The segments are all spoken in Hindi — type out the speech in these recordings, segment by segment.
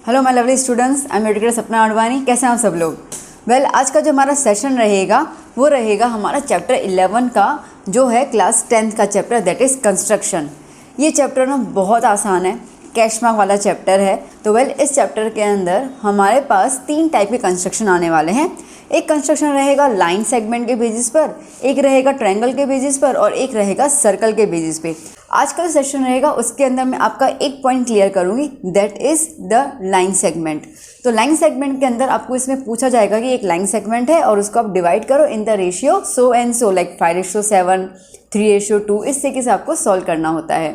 Hello my lovely students, I am educator सपना आडवाणी। कैसे हैं आप सब लोग? आज का जो हमारा सेशन रहेगा वो रहेगा हमारा चैप्टर 11 का, जो है क्लास 10th का चैप्टर, दैट इज़ कंस्ट्रक्शन। ये चैप्टर ना बहुत आसान है, कैश मार्क वाला चैप्टर है। तो इस चैप्टर के अंदर हमारे पास 3 टाइप के कंस्ट्रक्शन आने वाले हैं। एक कंस्ट्रक्शन रहेगा लाइन सेगमेंट के बेसिस पर, एक रहेगा ट्रायंगल के बेसिस पर और एक रहेगा सर्कल के बेसिस पे। आज का सेशन रहेगा उसके अंदर मैं आपका एक पॉइंट क्लियर करूंगी, that is the line segment. तो लाइन सेगमेंट के अंदर आपको इसमें पूछा जाएगा कि एक लाइन सेगमेंट है और उसको आप डिवाइड करो इन the ratio so and so, like 5:7, 3:2, इस तरीके से आपको सॉल्व करना होता है।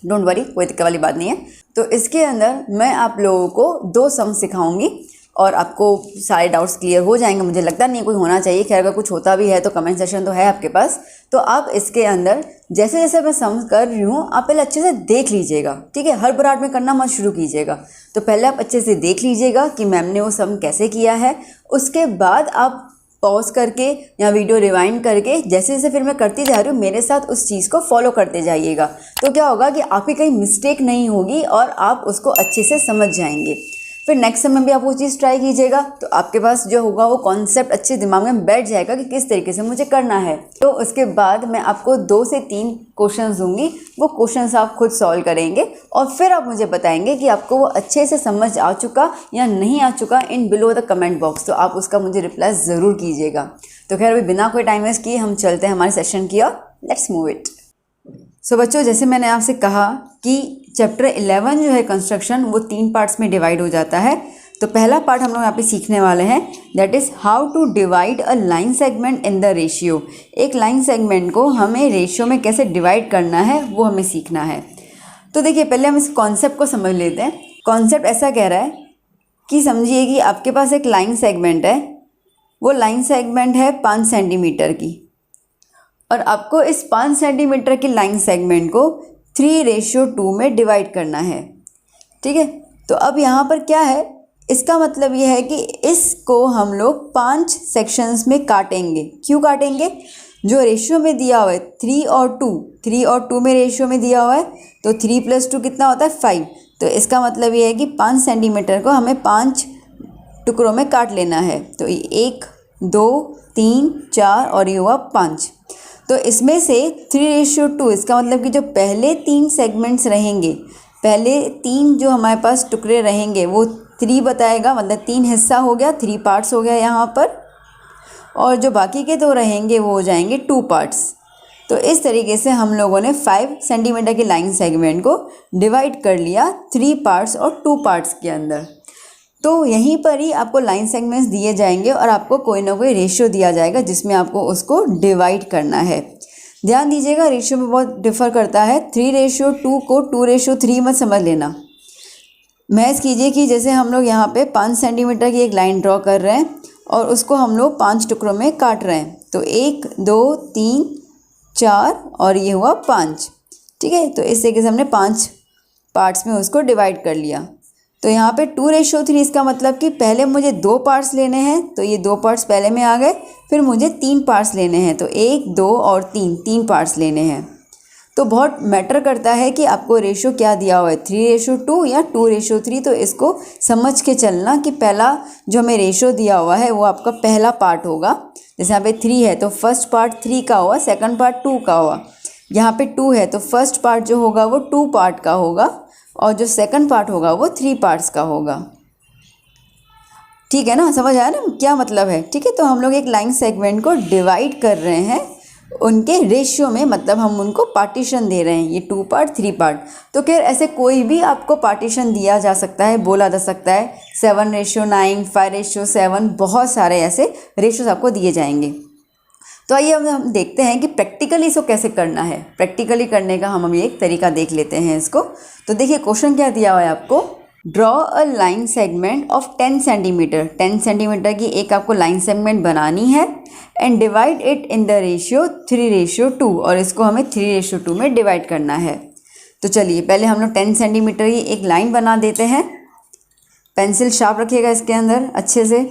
डोंट वरी, कोई दिक्कत वाली बात नहीं है। तो इसके अंदर मैं आप लोगों को 2 सम सिखाऊंगी और आपको सारे डाउट्स क्लियर हो जाएंगे। मुझे लगता नहीं कोई होना चाहिए, खैर अगर कुछ होता भी है तो कमेंट सेक्शन तो है आपके पास। तो आप इसके अंदर जैसे जैसे मैं सम कर रही हूँ आप पहले अच्छे से देख लीजिएगा, ठीक है? हर बराट में करना मत शुरू कीजिएगा। तो पहले आप अच्छे से देख लीजिएगा कि मैम ने वो सम कैसे किया है। उसके बाद आप पॉज करके या वीडियो रिवाइंड करके जैसे जैसे फिर मैं करती जा रही हूँ मेरे साथ उस चीज़ को फॉलो करते जाइएगा। तो क्या होगा कि आपकी कहीं मिस्टेक नहीं होगी और आप उसको अच्छे से समझ जाएंगे। फिर नेक्स्ट समय भी आप वो चीज़ ट्राई कीजिएगा तो आपके पास जो होगा वो कॉन्सेप्ट अच्छे दिमाग में बैठ जाएगा कि किस तरीके से मुझे करना है। तो उसके बाद मैं आपको 2 से 3 क्वेश्चंस दूंगी, वो क्वेश्चंस आप खुद सॉल्व करेंगे और फिर आप मुझे बताएंगे कि आपको वो अच्छे से समझ आ चुका या नहीं आ चुका in below the comment box. तो आप उसका मुझे रिप्लाई ज़रूर कीजिएगा। तो खैर अभी बिना कोई टाइम वेस्ट किए हम चलते हैं हमारे सेशन की ओर। Let's move it. सो बच्चों, जैसे मैंने आपसे कहा कि चैप्टर 11 जो है कंस्ट्रक्शन, वो 3 पार्ट्स में डिवाइड हो जाता है। तो पहला पार्ट हम लोग यहाँ पे सीखने वाले हैं, that is how to divide a line segment in the ratio. एक लाइन सेगमेंट को हमें रेशियो में कैसे डिवाइड करना है वो हमें सीखना है। तो देखिए, पहले हम इस कॉन्सेप्ट को समझ लेते हैं। कॉन्सेप्ट ऐसा कह रहा है कि समझिए कि आपके पास एक लाइन सेगमेंट है, वो लाइन सेगमेंट है 5 सेंटीमीटर की, और आपको इस 5 सेंटीमीटर की लाइन सेगमेंट को 3:2 में डिवाइड करना है, ठीक है? तो अब यहाँ पर क्या है, इसका मतलब ये है कि इसको हम लोग 5 सेक्शंस में काटेंगे। क्यों काटेंगे? जो रेशियो में दिया हुआ है 3 और 2 में रेशियो में दिया हुआ है, तो 3 + 2 कितना होता है 5। तो इसका मतलब ये है कि 5 सेंटीमीटर को हमें 5 टुकड़ों में काट लेना है। तो 1, 2, 3, 4 और ये हुआ 5। तो इसमें से 3:2, इसका मतलब कि जो पहले 3 सेगमेंट्स रहेंगे, पहले 3 जो हमारे पास टुकड़े रहेंगे वो 3 बताएगा, मतलब 3 हिस्सा हो गया, 3 पार्ट्स हो गया यहाँ पर। और जो बाकी के 2 रहेंगे वो हो जाएंगे 2 पार्ट्स। तो इस तरीके से हम लोगों ने 5 सेंटीमीटर की लाइन सेगमेंट को डिवाइड कर लिया 3 पार्ट्स और 2 पार्ट्स के अंदर। तो यहीं पर ही आपको लाइन सेगमेंट्स दिए जाएंगे और आपको कोई ना कोई रेशियो दिया जाएगा जिसमें आपको उसको डिवाइड करना है। ध्यान दीजिएगा, रेशियो में बहुत डिफर करता है। 3:2 को 2:3 मत समझ लेना। महज कीजिए कि जैसे हम लोग यहाँ पे 5 सेंटीमीटर की एक लाइन ड्रॉ कर रहे हैं और उसको हम लोग 5 टुकड़ों में काट रहे हैं। तो 1, 2, 3, 4 और ये हुआ 5, ठीक है? तो इस तरीके से हमने 5 पार्ट्स में उसको डिवाइड कर लिया। तो यहाँ पे 2:3, इसका मतलब कि पहले मुझे 2 पार्ट्स लेने हैं, तो ये 2 पार्ट्स पहले में आ गए। फिर मुझे 3 पार्ट्स लेने हैं, तो 1, 2 और 3 पार्ट्स लेने हैं। तो बहुत मैटर करता है कि आपको रेशियो क्या दिया हुआ है, 3:2 या 2:3। तो इसको समझ के चलना कि पहला जो हमें रेशियो दिया हुआ है वो आपका पहला पार्ट होगा। जैसे यहाँ पे 3 है तो फर्स्ट पार्ट 3 का हुआ, सेकंड पार्ट 2 का हुआ। यहाँ पे 2 है तो फर्स्ट पार्ट जो होगा वो 2 पार्ट का होगा और जो सेकंड पार्ट होगा वो 3 पार्ट्स का होगा। ठीक है ना? समझ आया ना क्या मतलब है? ठीक है, तो हम लोग एक लाइन सेगमेंट को डिवाइड कर रहे हैं उनके रेशियो में, मतलब हम उनको पार्टीशन दे रहे हैं, ये 2 पार्ट 3 पार्ट। तो खैर ऐसे कोई भी आपको पार्टीशन दिया जा सकता है, बोला जा सकता है 7:9, 5:7, बहुत सारे ऐसे रेशियोज आपको दिए जाएंगे। तो आइए अब हम देखते हैं कि प्रैक्टिकली इसको कैसे करना है। प्रैक्टिकली करने का हम अभी एक तरीका देख लेते हैं इसको। तो देखिए, क्वेश्चन क्या दिया हुआ है आपको, draw a line segment of 10 centimetre. 10 centimetre की एक आपको लाइन सेगमेंट बनानी है and divide it in the ratio 3:2, और इसको हमें 3:2 में डिवाइड करना है। तो चलिए पहले हम लोग 10 सेंटीमीटर की एक लाइन बना देते हैं। पेंसिल शार्प रखिएगा इसके अंदर अच्छे से।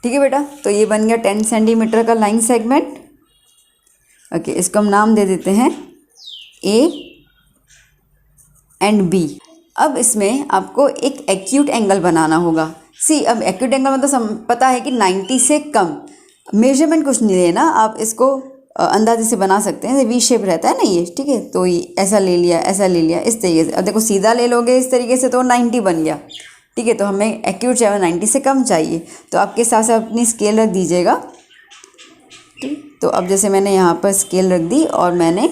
ठीक है बेटा, तो ये बन गया 10 सेंटीमीटर का लाइन सेगमेंट। ओके, इसको हम नाम दे देते हैं ए एंड बी। अब इसमें आपको एक एक्यूट एंगल बनाना होगा। सी, अब एक्यूट एंगल मतलब पता है कि 90 से कम। मेजरमेंट कुछ नहीं लेना, आप इसको अंदाजे से बना सकते हैं। वी शेप रहता है ना ये, ठीक है, तो ये ऐसा ले लिया, ऐसा ले लिया, इस तरीके से। अब देखो सीधा ले लोगे इस तरीके से तो 90 बन गया, ठीक है। तो हमें एक्यूट चाहिए 90 से कम चाहिए, तो आपके हिसाब से अपनी स्केल रख दीजिएगा, ठीक। तो अब जैसे मैंने यहाँ पर स्केल रख दी और मैंने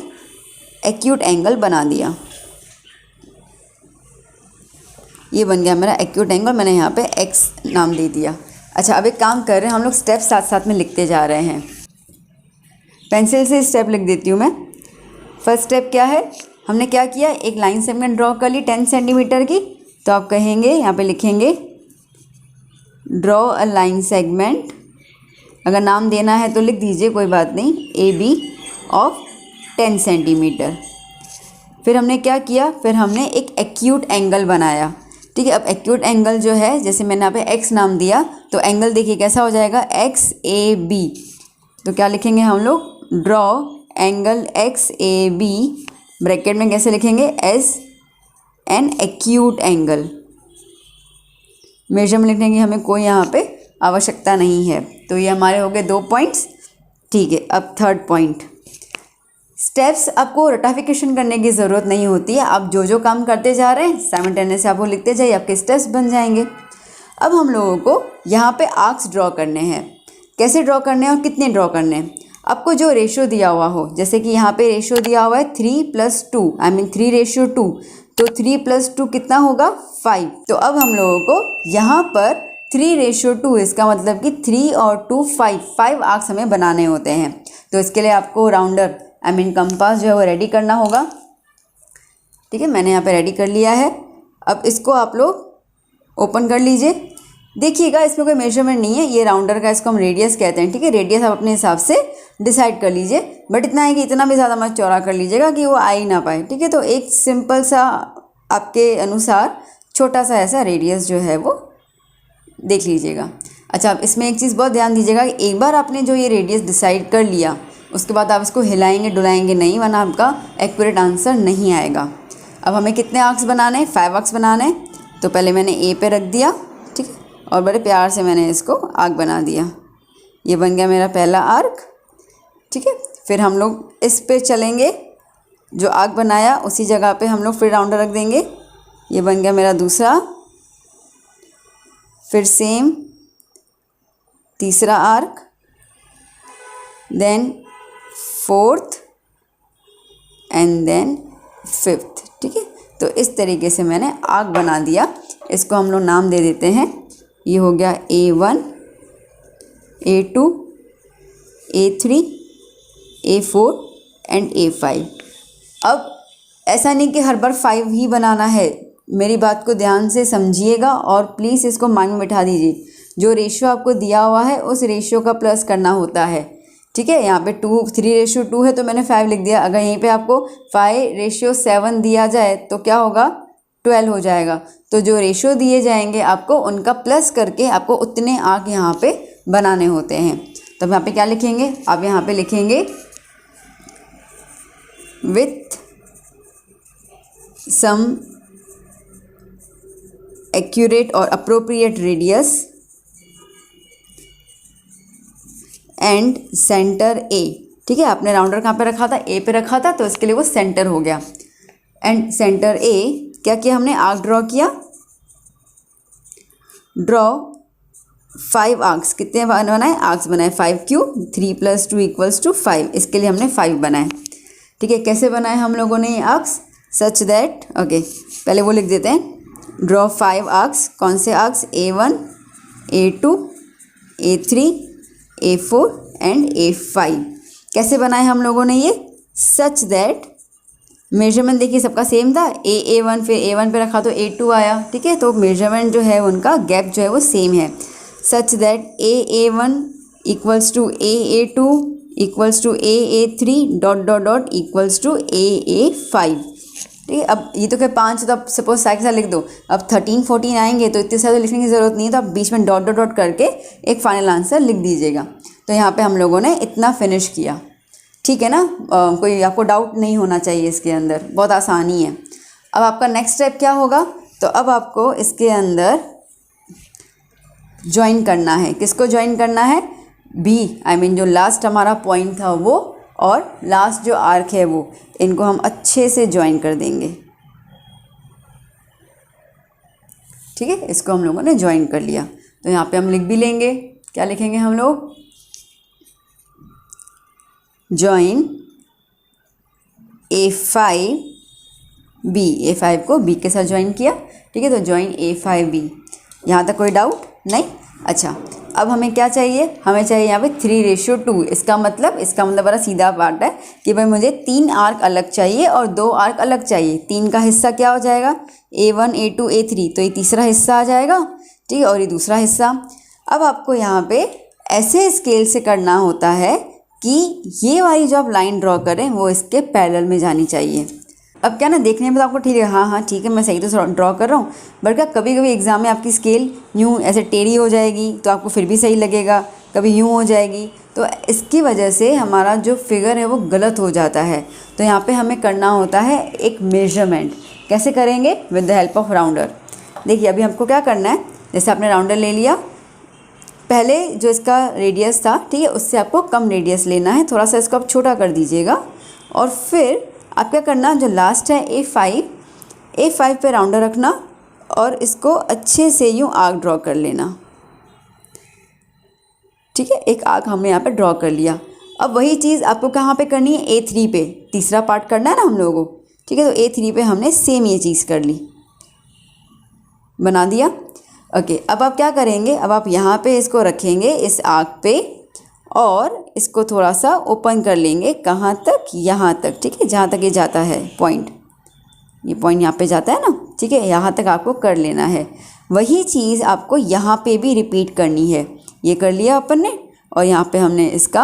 एक्यूट एंगल बना दिया, ये बन गया मेरा एक्यूट एंगल। मैंने यहाँ पे एक्स नाम दे दिया। अच्छा, अब एक काम कर रहे हैं हम लोग, स्टेप साथ साथ में लिखते जा रहे हैं। पेंसिल से स्टेप लिख देती हूँ मैं। फर्स्ट स्टेप क्या है, हमने क्या किया, एक लाइन सेगमेंट ड्रॉ कर ली 10 सेंटीमीटर की। तो आप कहेंगे, यहाँ पे लिखेंगे ड्रॉ अ लाइन सेगमेंट, अगर नाम देना है तो लिख दीजिए, कोई बात नहीं, ए बी ऑफ 10 सेंटीमीटर। फिर हमने क्या किया, फिर हमने एक एक्यूट एंगल बनाया, ठीक है। अब एक्यूट एंगल जो है, जैसे मैंने यहाँ पे एक्स नाम दिया, तो एंगल देखिए कैसा हो जाएगा, एक्स ए बी। तो क्या लिखेंगे हम लोग, draw angle X A B, bracket में कैसे लिखेंगे, as an acute angle. Measurement लिखने की हमें कोई यहाँ पे आवश्यकता नहीं है। तो ये हमारे हो गए 2 पॉइंट्स, ठीक है। अब थर्ड पॉइंट, स्टेप्स आपको रटाफिकेशन करने की ज़रूरत नहीं होती है। आप जो जो काम करते जा रहे हैं साइमल्टेनियस आप वो लिखते जाइए, आपके स्टेप्स बन जाएंगे। अब हम लोगों को यहाँ पे आर्क्स ड्रॉ करने हैं। कैसे ड्रॉ करने हैं और कितने ड्रॉ करने हैं, आपको जो रेशियो दिया हुआ हो, जैसे कि यहाँ पे रेशियो दिया हुआ है 3+2, आई मीन 3:2, तो 3+2 कितना होगा, 5। तो अब हम लोगों को यहाँ पर 3:2, इसका मतलब कि 3 और 2 5 आर्क्स हमें बनाने होते हैं। तो इसके लिए आपको राउंडर आई मीन कंपास जो है वो रेडी करना होगा, ठीक है। मैंने यहाँ पे रेडी कर लिया है। अब इसको आप लोग ओपन कर लीजिए। देखिएगा इसमें कोई मेजरमेंट नहीं है, ये राउंडर का, इसको हम रेडियस कहते हैं, ठीक है। रेडियस आप अपने हिसाब से डिसाइड कर लीजिए, बट इतना है कि इतना भी ज़्यादा मत चौड़ा कर लीजिएगा कि वो आ ही ना पाए, ठीक है। तो एक सिंपल सा आपके अनुसार छोटा सा ऐसा रेडियस जो है वो देख लीजिएगा। अच्छा, अब इसमें एक चीज़ बहुत ध्यान दीजिएगा, एक बार आपने जो ये रेडियस डिसाइड कर लिया, उसके बाद आप इसको हिलाएंगे डुलाएंगे नहीं, वरना आपका एक्यूरेट आंसर नहीं आएगा। अब हमें कितने आर्क्स बनाने हैं, 5 आर्क्स बनाने हैं। तो पहले मैंने ए पे रख दिया, ठीक है, और बड़े प्यार से मैंने इसको आर्क बना दिया। ये बन गया मेरा पहला आर्क, ठीक है। फिर हम लोग इस पे चलेंगे, जो आर्क बनाया उसी जगह पे हम लोग फिर राउंडर रख देंगे। ये बन गया मेरा दूसरा, फिर सेम तीसरा arc, then fourth and then fifth, ठीक है। तो इस तरीके से मैंने आर्क बना दिया। इसको हम लोग नाम दे देते हैं, ये हो गया A1, A2, A3, A4 and A5। अब ऐसा नहीं कि हर बार 5 ही बनाना है, मेरी बात को ध्यान से समझिएगा और प्लीज़ इसको माइंड में बिठा दीजिए। जो रेशियो आपको दिया हुआ है उस रेशियो का प्लस करना होता है, ठीक है। यहाँ पे 3:2 है तो मैंने 5 लिख दिया। अगर यहीं पे आपको 5:7 दिया जाए तो क्या होगा, 12 हो जाएगा। तो जो रेशियो दिए जाएंगे आपको उनका प्लस करके आपको उतने आर्क यहाँ पे बनाने होते हैं। तो यहाँ पे क्या लिखेंगे, आप यहाँ पे लिखेंगे विथ सम एक्यूरेट और अप्रोप्रिएट रेडियस एंड सेंटर ए, ठीक है। आपने राउंडर कहाँ पे रखा था, ए पे रखा था, तो इसके लिए वो सेंटर हो गया। एंड सेंटर ए क्या किया हमने, आर्क ड्रॉ किया। ड्रॉ 5 आर्क्स, कितने बनाए, आर्क्स बनाए 5 क्यों, 3+2 = 5, इसके लिए हमने 5 बनाए, ठीक है। कैसे बनाए हम लोगों ने ये आर्क्स, सच दैट, ओके पहले वो लिख देते हैं। ड्रॉ 5 आर्क्स, कौन से arcs, A1, A2, A3, A4 and A5। कैसे बनाए हम लोगों ने ये, सच दैट, मेजरमेंट देखिए सबका सेम था, A1 फिर A1 पे रखा तो A2 आया, ठीक है। तो मेजरमेंट जो है उनका गैप जो है वो सेम है। Such that A1 = A2 = AA3 ... = AA5। ठीक है। अब ये तो क्या 5 तो आप सपोज साइड के साथ लिख दो। अब 13 14 आएंगे तो इतने सारे लिखने की ज़रूरत नहीं है, तो आप बीच में डॉट डॉट डॉट करके एक फाइनल आंसर लिख दीजिएगा। तो यहाँ पे हम लोगों ने इतना फिनिश किया, ठीक है ना। कोई आपको डाउट नहीं होना चाहिए इसके अंदर, बहुत आसानी है। अब आपका नेक्स्ट स्टेप क्या होगा, तो अब आपको इसके अंदर ज्वाइन करना है। किसको ज्वाइन करना है, बी आई मीन जो लास्ट हमारा पॉइंट था वो, और लास्ट जो आर्क है वो, इनको हम अच्छे से ज्वाइन कर देंगे, ठीक है। इसको हम लोगों ने ज्वाइन कर लिया। तो यहाँ पे हम लिख भी लेंगे, क्या लिखेंगे हम लोग, ज्वाइन A5 B, A5 को B के साथ ज्वाइन किया, ठीक है। तो ज्वाइन A5 B, यहाँ तक कोई डाउट नहीं। अच्छा, अब हमें क्या चाहिए, हमें चाहिए यहाँ पे 3:2। इसका मतलब बड़ा सीधा बात है कि भाई मुझे 3 आर्क अलग चाहिए और 2 आर्क अलग चाहिए। 3 का हिस्सा क्या हो जाएगा, A1 A2 A3, तो ये तीसरा हिस्सा आ जाएगा, ठीक है, और ये दूसरा हिस्सा। अब आपको यहाँ पे ऐसे स्केल से करना होता है कि ये वाली जो आप लाइन ड्रॉ करें वो इसके पैरेलल में जानी चाहिए। अब क्या ना, देखने में तो आपको ठीक है, हाँ ठीक है, मैं सही तो ड्रॉ कर रहा हूँ, बट क्या कभी कभी एग्ज़ाम में आपकी स्केल यूँ ऐसे टेढ़ी हो जाएगी तो आपको फिर भी सही लगेगा, कभी यूँ हो जाएगी, तो इसकी वजह से हमारा जो फिगर है वो गलत हो जाता है। तो यहाँ पे हमें करना होता है एक मेजरमेंट। कैसे करेंगे, with the help of rounder. देखिए अभी हमको क्या करना है, जैसे आपने राउंडर ले लिया, पहले जो इसका रेडियस था, ठीक है, उससे आपको कम रेडियस लेना है, थोड़ा सा इसको आप छोटा कर दीजिएगा। और फिर आप क्या करना, जो लास्ट है A5 पे राउंडर रखना और इसको अच्छे से यूँ आर्क ड्रॉ कर लेना, ठीक है। एक आर्क हमने यहाँ पे ड्रॉ कर लिया। अब वही चीज़ आपको कहाँ पे करनी है, A3 पे, तीसरा पार्ट करना है ना हम लोगों को, ठीक है। तो A3 पे हमने सेम ये चीज़ कर ली, बना दिया। ओके, अब आप क्या करेंगे, अब आप यहाँ पे इसको रखेंगे इस आर्क पे और इसको थोड़ा सा ओपन कर लेंगे, कहाँ तक, यहाँ तक, ठीक है, जहाँ तक ये जाता है पॉइंट, ये पॉइंट यहाँ पे जाता है ना, ठीक है, यहाँ तक आपको कर लेना है। वही चीज़ आपको यहाँ पे भी रिपीट करनी है। ये कर लिया अपन ने और यहाँ पे हमने इसका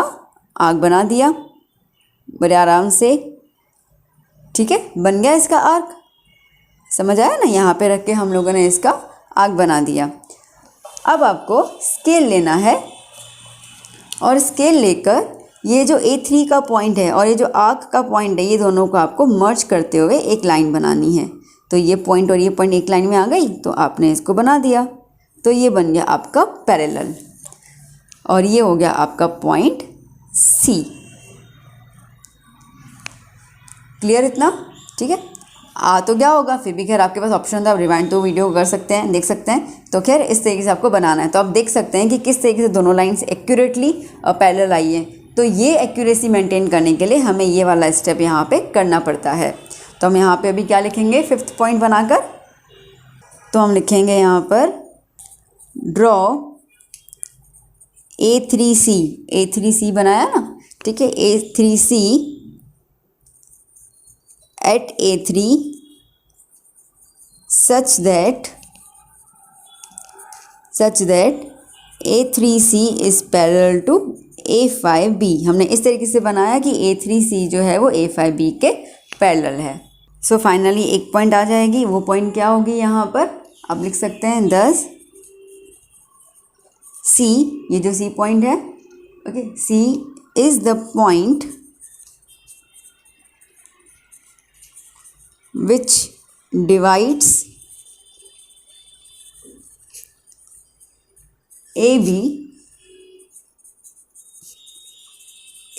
आर्क बना दिया बड़े आराम से, ठीक है, बन गया इसका आर्क, समझ आया ना। यहाँ पे रख के हम लोगों ने इसका आर्क बना दिया। अब आपको स्केल लेना है और स्केल लेकर ये जो A3 का पॉइंट है और ये जो आर्क का पॉइंट है, ये दोनों को आपको मर्ज करते हुए एक लाइन बनानी है। तो ये पॉइंट और ये पॉइंट एक लाइन में आ गई, तो आपने इसको बना दिया, तो ये बन गया आपका पैरेलल और ये हो गया आपका पॉइंट C। क्लियर इतना, ठीक है। तो क्या होगा, फिर भी खैर आपके पास ऑप्शन था, आप रिवाइंड तो वीडियो कर सकते हैं, देख सकते हैं। तो खैर इस तरीके से आपको बनाना है। तो आप देख सकते हैं कि किस तरीके से दोनों लाइन्स एक्यूरेटली पैरेलल आई है। तो ये एक्यूरेसी मेंटेन करने के लिए हमें ये वाला स्टेप यहाँ पे करना पड़ता है। तो हम यहाँ पे अभी क्या लिखेंगे, 5th पॉइंट बनाकर, तो हम लिखेंगे यहाँ पर ड्रॉ A3C बनाया ना, ठीक है, A3C at A3 such that A3C is parallel to A5B। हमने इस तरीके से बनाया कि A3C जो है वो A5B के पैरेलल है। सो फाइनली एक पॉइंट आ जाएगी, वो पॉइंट क्या होगी, यहाँ पर आप लिख सकते हैं 10 C, ये जो C पॉइंट है, okay, C is the point which divides AB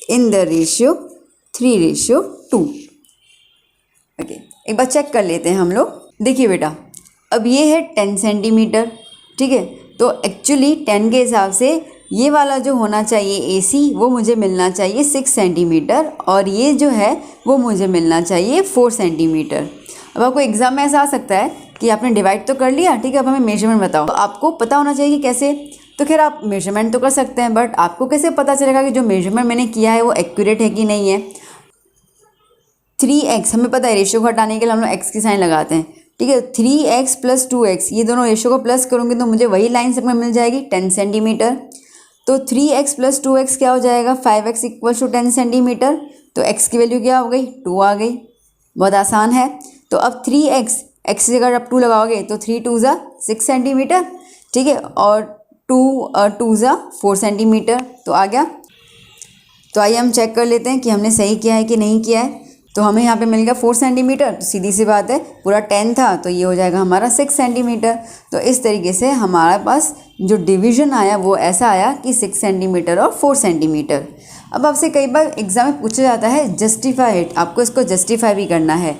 in the ratio 3:2। Okay, एक बार चेक कर लेते हैं हम लोग। देखिए बेटा, अब ये है 10 सेंटीमीटर, ठीक है। तो एक्चुअली 10 के हिसाब से ये वाला जो होना चाहिए AC वो मुझे मिलना चाहिए 6 सेंटीमीटर और ये जो है वो मुझे मिलना चाहिए 4 सेंटीमीटर। अब आपको एग्ज़ाम में ऐसा आ सकता है कि आपने डिवाइड तो कर लिया, ठीक है, अब हमें मेजरमेंट बताओ। तो आपको पता होना चाहिए कि कैसे, तो खैर आप मेजरमेंट तो कर सकते हैं, बट आपको कैसे पता चलेगा कि जो मेजरमेंट मैंने किया है वो एक्यूरेट है कि नहीं है। 3x हमें पता है, रेशियो को हटाने के लिए हम लोग x की साइन लगाते हैं, ठीक है। 3x + 2x, ये दोनों रेशियो को प्लस करूँगी तो मुझे वही लाइन सब में मिल जाएगी 10 सेंटीमीटर। तो 3x + 2x क्या हो जाएगा, 5x = 10 सेंटीमीटर। तो x की वैल्यू क्या हो गई, 2 आ गई। बहुत आसान है। तो अब 3x, x की जगह आप 2 लगाओगे तो 3 2 ज़ा 6 सेंटीमीटर, ठीक है, और 2 ज़ा 4 सेंटीमीटर, तो आ गया। तो आइए हम चेक कर लेते हैं कि हमने सही किया है कि नहीं किया है। तो हमें यहाँ पे मिल गया 4 सेंटीमीटर, तो सीधी सी बात है, पूरा 10 था तो ये हो जाएगा हमारा 6 सेंटीमीटर। तो इस तरीके से हमारे पास जो डिवीज़न आया वो ऐसा आया कि 6 सेंटीमीटर और 4 सेंटीमीटर। अब आपसे कई बार एग्जाम में पूछा जाता है जस्टिफाई इट, आपको इसको जस्टिफाई भी करना है।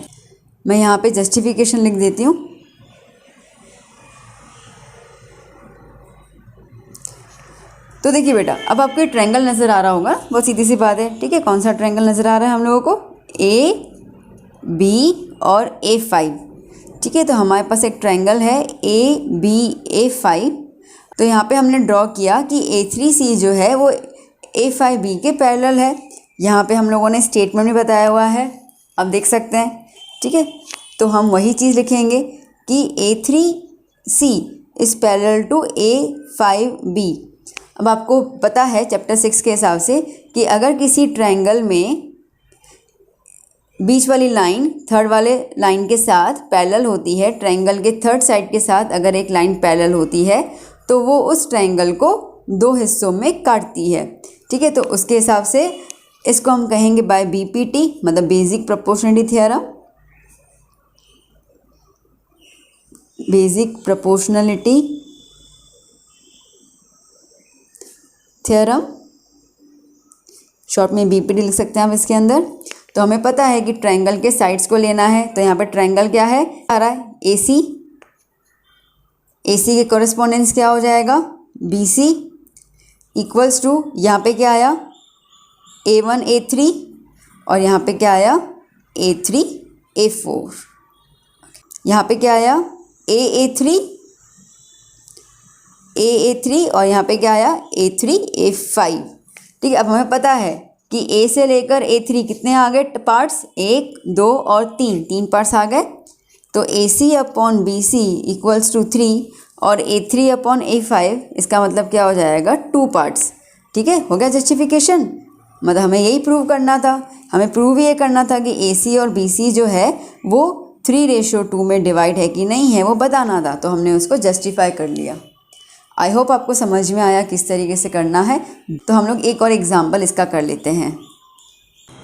मैं यहाँ पे जस्टिफिकेशन लिख देती हूँ। तो देखिए बेटा, अब आपको ये ट्रायंगल नज़र आ रहा होगा, बहुत सीधी सी बात है, ठीक है। कौन सा ट्रायंगल नज़र आ रहा है हम लोगों को? AB और A5, ठीक है। तो हमारे पास एक ट्रायंगल है ABA5। तो यहाँ पे हमने ड्रॉ किया कि A3C जो है वो A5B के पैरेलल है। यहाँ पे हम लोगों ने स्टेटमेंट भी बताया हुआ है, अब देख सकते हैं, ठीक है। तो हम वही चीज़ लिखेंगे कि A3C is parallel to A5B। अब आपको पता है चैप्टर 6 के हिसाब से कि अगर किसी ट्रायंगल में बीच वाली लाइन थर्ड वाले लाइन के साथ पैरेलल होती है, ट्रायंगल के थर्ड साइड के साथ अगर एक लाइन पैरेलल होती है तो वो उस ट्रायंगल को 2 हिस्सों में काटती है, ठीक है। तो उसके हिसाब से इसको हम कहेंगे बाय BPT, मतलब basic proportionality theorem. Basic proportionality theorem, short में BPT लिख सकते हैं आप इसके अंदर। तो हमें पता है कि ट्रायंगल के साइड्स को लेना है, तो यहाँ पर ट्रायंगल क्या है आ रहा है AC, AC के कॉरेस्पॉन्डेंस क्या हो जाएगा BC, इक्वल्स टू यहाँ पे क्या आया A1 A3 और यहाँ पे क्या आया A3 A4, यहाँ पे क्या आया A3 और यहाँ पे क्या आया A3 A5, ठीक है। अब हमें पता है कि A से लेकर A3 कितने आ गए पार्ट्स, 1 2 और 3 पार्ट्स आ गए। तो AC upon BC equals to 3 और A3 अपॉन A5, इसका मतलब क्या हो जाएगा 2 पार्ट्स, ठीक है। हो गया जस्टिफिकेशन, मतलब हमें यही प्रूव करना था। हमें प्रूव ये करना था कि AC और BC जो है वो 3:2 में डिवाइड है कि नहीं है, वो बताना था। तो हमने उसको जस्टिफाई कर लिया। आई होप आपको समझ में आया किस तरीके से करना है। तो हम लोग एक और एग्जाम्पल इसका कर लेते हैं।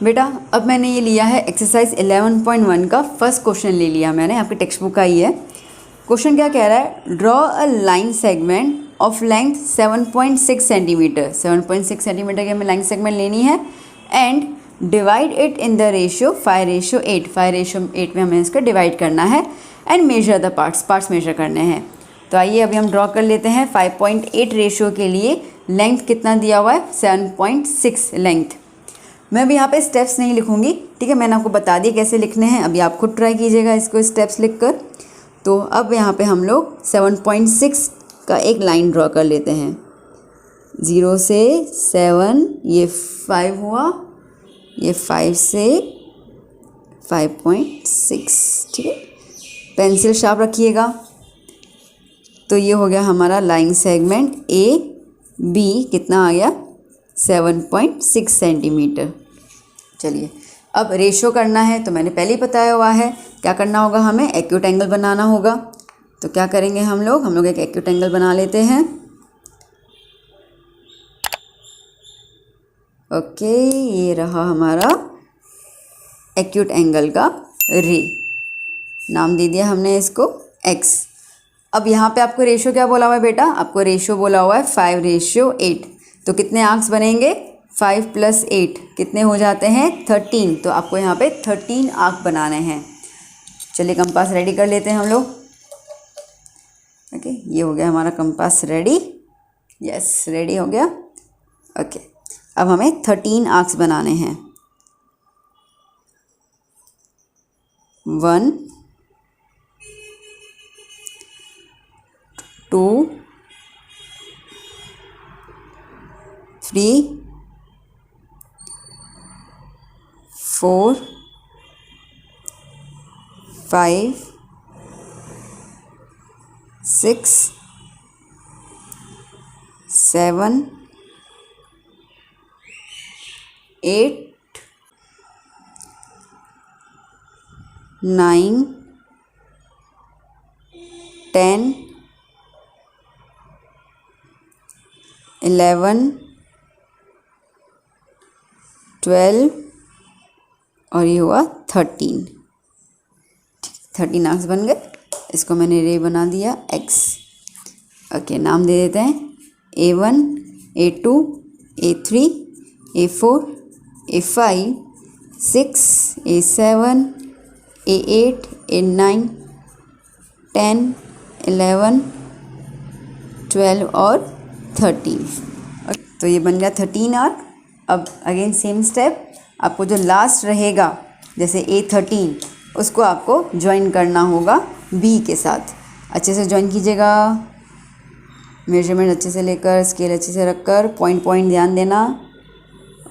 बेटा अब मैंने ये लिया है एक्सरसाइज 11.1 का फर्स्ट क्वेश्चन ले लिया मैंने, आपकी टेक्स्ट बुक का ही है। क्वेश्चन क्या कह रहा है, draw a line segment of length 7.6 centimetre. 7.6 centimetre की हमें लाइन सेगमेंट लेनी है and divide it in the ratio 5:8। 5:8 में हमें इसको डिवाइड करना है and measure the parts measure करने हैं। तो आइए अभी हम ड्रॉ कर लेते हैं। 5.8 रेशियो के लिए लेंथ कितना दिया हुआ है 7.6 लेंथ। मैं अभी यहाँ पे स्टेप्स नहीं लिखूँगी, ठीक है, मैंने आपको बता दिया कैसे लिखने हैं, अभी आप खुद ट्राई कीजिएगा इसको स्टेप्स लिखकर। तो अब यहाँ पे हम लोग 7.6 का एक लाइन ड्रॉ कर लेते हैं। 0 से 7, ये 5 हुआ, ये 5 से 5.6, ठीक है। पेंसिल शार्प रखिएगा। तो ये हो गया हमारा लाइन सेगमेंट AB, कितना आ गया 7.6 सेंटीमीटर। चलिए अब रेशो करना है, तो मैंने पहले ही बताया हुआ है क्या करना होगा, हमें एक्यूट एंगल बनाना होगा। तो क्या करेंगे हम लोग एक एक्यूट एंगल बना लेते हैं। ओके, ये रहा हमारा एक्यूट एंगल का रे, नाम दे दिया हमने इसको X। अब यहाँ पे आपको रेशो क्या बोला हुआ है बेटा, आपको रेशो बोला हुआ है 5:8। तो कितने आर्क्स बनेंगे 5 + 8 कितने हो जाते हैं 13। तो आपको यहाँ पे 13 आर्क बनाने हैं। चलिए कंपास रेडी कर लेते हैं हम लोग। ओके, ये हो गया हमारा कंपास रेडी, यस रेडी हो गया। ओके, अब हमें 13 आर्क्स बनाने हैं। 1 2 3 4 5 6 7 8 9 10, 11, 12 और ये हुआ 13। 13 आर्क्स बन गए। इसको मैंने रे बना दिया x। ओके, नाम दे देते हैं A1, A2, A3, A4, A5, 6, A7, A8, A9, 10, 11, 12 और 13। तो ये बन गया 13 आर्क। अब अगेन सेम स्टेप, आपको जो लास्ट रहेगा जैसे A13 उसको आपको ज्वाइन करना होगा B के साथ। अच्छे से ज्वाइन कीजिएगा, मेजरमेंट अच्छे से लेकर, स्केल अच्छे से रखकर, पॉइंट पॉइंट ध्यान देना।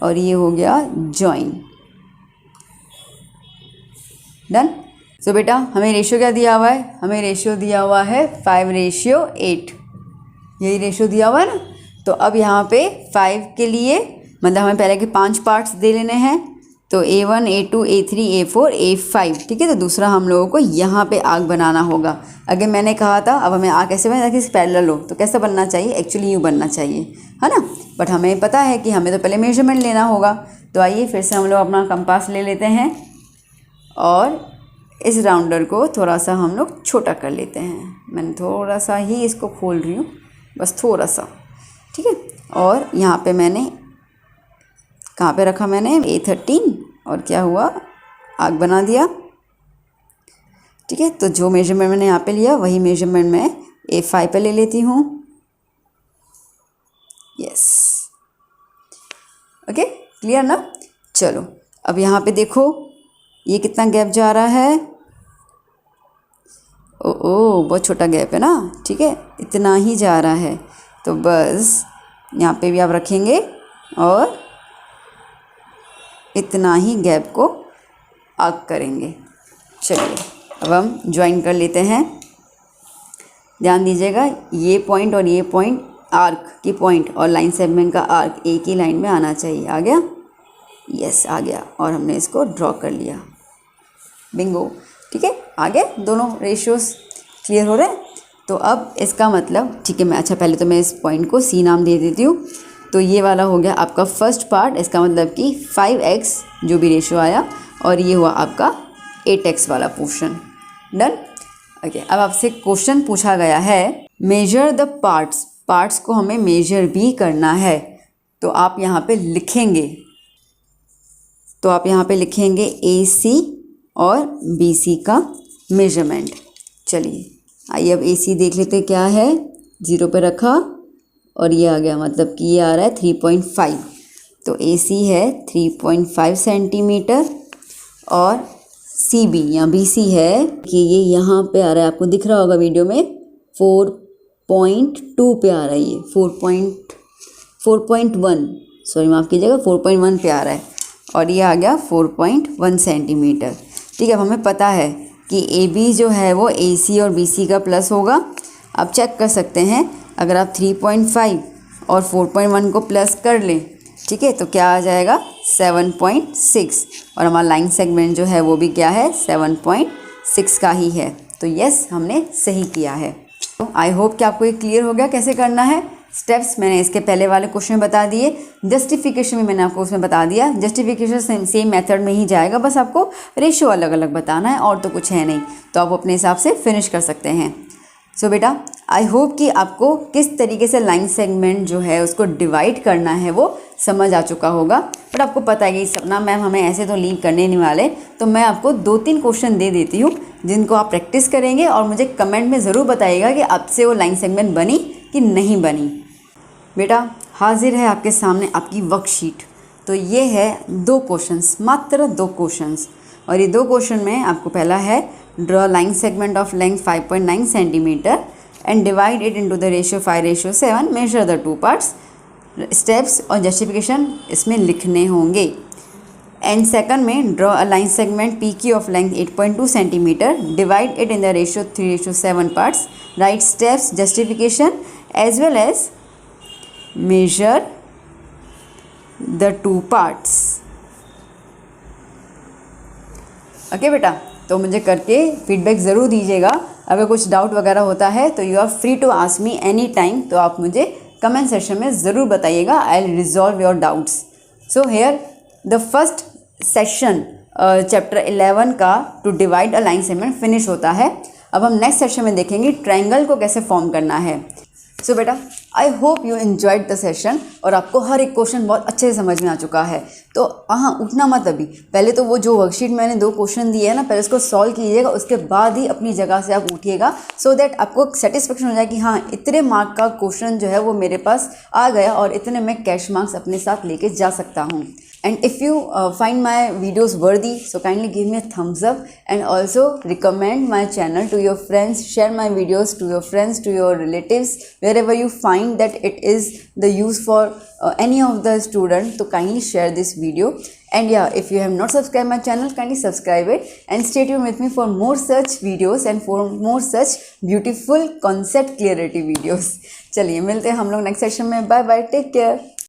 और ये हो गया ज्वाइन। डन। सो बेटा हमें रेशियो क्या दिया हुआ है? हमें रेशियो दिया हुआ है 5:8। यही रेशियो दिया हुआ है ना। तो अब यहाँ पे 5 के लिए मतलब हमें पहले के 5 पार्ट्स दे लेने हैं। तो A1, A2, A3, A4, A5, ठीक है। तो दूसरा हम लोगों को यहाँ पे आर्क बनाना होगा। अगर मैंने कहा था अब हमें आर्क कैसे बनना, कि पैरेलल हो तो कैसा बनना चाहिए, एक्चुअली यूँ बनना चाहिए, है ना। बट हमें पता है कि हमें तो पहले मेजरमेंट लेना होगा। तो आइए फिर से हम लोग अपना कंपास ले लेते हैं और इस राउंडर को थोड़ा सा हम लोग छोटा कर लेते हैं। मैंने थोड़ा सा ही इसको खोल रही हूँ, बस थोड़ा सा, ठीक है। और यहाँ पे मैंने कहाँ पे रखा, मैंने A13 और क्या हुआ, आर्क बना दिया, ठीक है। तो जो मेजरमेंट मैंने यहाँ पे लिया वही मेजरमेंट मैं A5 पे ले लेती हूँ। यस, ओके, क्लियर ना। चलो अब यहाँ पे देखो ये कितना गैप जा रहा है। ओ बहुत छोटा गैप है ना, ठीक है, इतना ही जा रहा है। तो बस यहाँ पे भी आप रखेंगे और इतना ही गैप को आर्क करेंगे। चलिए अब हम ज्वाइन कर लेते हैं। ध्यान दीजिएगा ये पॉइंट और ये पॉइंट, आर्क की पॉइंट और लाइन सेगमेंट का आर्क एक ही लाइन में आना चाहिए। आ गया? यस आ गया। और हमने इसको ड्रॉ कर लिया, बिंगो, ठीक है। आगे दोनों रेशियोस क्लियर हो रहे हैं। तो अब इसका मतलब, ठीक है, मैं अच्छा पहले तो मैं इस पॉइंट को C नाम दे देती हूँ। तो ये वाला हो गया आपका फर्स्ट पार्ट। इसका मतलब कि 5x जो भी रेशियो आया, और ये हुआ आपका 8x वाला पोर्शन। डन। ओके, अब आपसे क्वेश्चन पूछा गया है मेजर द पार्ट्स। पार्ट्स को हमें मेजर भी करना है। तो आप यहाँ पे लिखेंगे, AC और BC का मेजरमेंट। चलिए आइए अब AC देख लेते क्या है। 0 पे रखा और ये आ गया, मतलब कि ये आ रहा है 3.5। तो AC है 3.5 सेंटीमीटर और CB या BC है कि ये यहाँ पे आ रहा है, आपको दिख रहा होगा वीडियो में 4.2 पे आ रहा है। ये 4.1 सॉरी माफ़ कीजिएगा 4.1 पे आ रहा है और ये आ गया 4.1 सेंटीमीटर। ठीक है, अब हमें पता है कि AB जो है वो AC और BC का प्लस होगा। आप चेक कर सकते हैं, अगर आप 3.5 और 4.1 को प्लस कर लें, ठीक है, तो क्या आ जाएगा 7.6 और हमारा लाइन सेगमेंट जो है वो भी क्या है 7.6 का ही है। तो यस, हमने सही किया है। तो आई होप कि आपको ये क्लियर हो गया कैसे करना है। स्टेप्स मैंने इसके पहले वाले क्वेश्चन में बता दिए, जस्टिफिकेशन भी मैंने आपको उसमें बता दिया। जस्टिफिकेशन सेम मेथड में ही जाएगा, बस आपको रेशियो अलग अलग बताना है और तो कुछ है नहीं, तो आप अपने हिसाब से फिनिश कर सकते हैं। सो बेटा आई होप कि आपको किस तरीके से लाइन सेगमेंट जो है उसको डिवाइड करना है वो समझ आ चुका होगा। बट आपको पता है कि सपना मैम हमें ऐसे तो लीव करने नहीं वाले, तो मैं आपको 2-3 क्वेश्चन दे देती हूँ जिनको आप प्रैक्टिस करेंगे और मुझे कमेंट में ज़रूर बताइएगा कि आपसे वो लाइन सेगमेंट बनी कि नहीं बनी। बेटा हाजिर है आपके सामने आपकी वर्कशीट। तो ये है 2 क्वेश्चंस, मात्र 2 क्वेश्चंस, और ये 2 क्वेश्चन में आपको पहला है draw line segment of length 5.9 centimetre and divide it into the ratio 5:7, measure the 2 parts. Steps और जस्टिफिकेशन इसमें लिखने होंगे। एंड सेकंड में draw a line segment PQ of length 8.2 centimetre, divide it in the ratio 3:7 parts, write steps, justification as well as measure the 2 parts। Okay बेटा, तो मुझे करके फीडबैक ज़रूर दीजिएगा अगर कुछ डाउट वगैरह होता है तो you are free to ask me any time, तो आप मुझे कमेंट सेक्शन में ज़रूर बताइएगा, I will resolve your doubts. So here the first session chapter 11 का to divide a line segment finish होता है। अब हम नेक्स्ट सेशन में देखेंगे ट्रायंगल को कैसे फॉर्म करना है। सो बेटा, I hope you enjoyed the session और आपको हर एक क्वेश्चन बहुत अच्छे से समझ में आ चुका है। तो हाँ, उठना मत अभी, पहले तो वो जो वर्कशीट मैंने 2 क्वेश्चन दिए हैं ना, पहले उसको सॉल्व कीजिएगा, उसके बाद ही अपनी जगह से आप उठिएगा, सो दैट आपको सेटिस्फेक्शन हो जाए कि हाँ, इतने मार्क का क्वेश्चन जो है वो मेरे पास आ गया और इतने मैं कैश मार्क्स अपने साथ लेके जा सकता हूँ। And if you find my videos worthy, so kindly give me a thumbs up and also recommend my channel to your friends, share my videos to your friends, to your relatives, wherever you find that it is the use for any of the student, so kindly share this video. And yeah, if you have not subscribed my channel, kindly subscribe it and stay tuned with me for more such videos and for more such beautiful concept clarity videos. चलिए मिलते हैं हम लोग नेक्स्ट सेशन में, बाय बाय, टेक केयर।